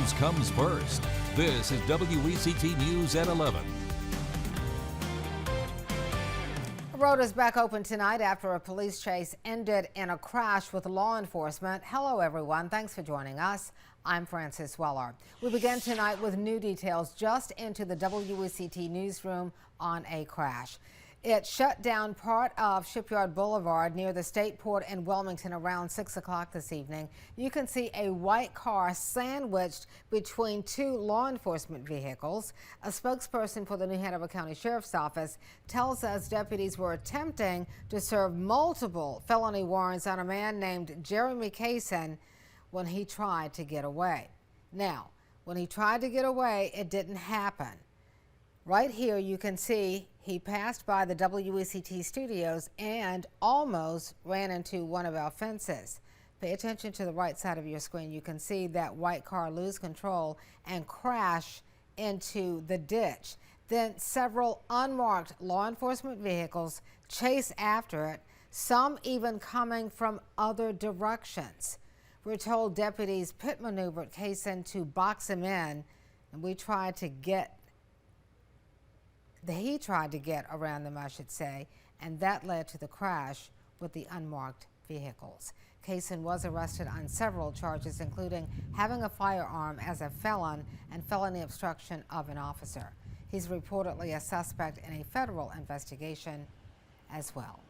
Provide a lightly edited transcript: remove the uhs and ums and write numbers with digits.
news comes first. This is WECT News at 11. The road is back open tonight after a police chase ended in a crash with law enforcement. Hello, everyone. Thanks for joining us. I'm Frances Weller. We begin tonight with new details just into the WECT newsroom on a crash. It shut down part of Shipyard Boulevard near the State Port in Wilmington around 6 o'clock this evening. You can see a white car sandwiched between two law enforcement vehicles. A spokesperson for the New Hanover County Sheriff's Office tells us deputies were attempting to serve multiple felony warrants on a man named Jeremy Kaysen when he tried to get away. Now, when he tried to get away, it didn't happen. Right here you can see he passed by the WECT studios and almost ran into one of our fences. Pay attention to the right side of your screen. You can see that white car lose control and crash into the ditch. Then several unmarked law enforcement vehicles chase after it, some even coming from other directions. We're told deputies pit maneuvered Kaysen to box him in, and he tried to get around them, I should say, and that led to the crash with the unmarked vehicles. Kaysen was arrested on several charges, including having a firearm as a felon and felony obstruction of an officer. He's reportedly a suspect in a federal investigation as well.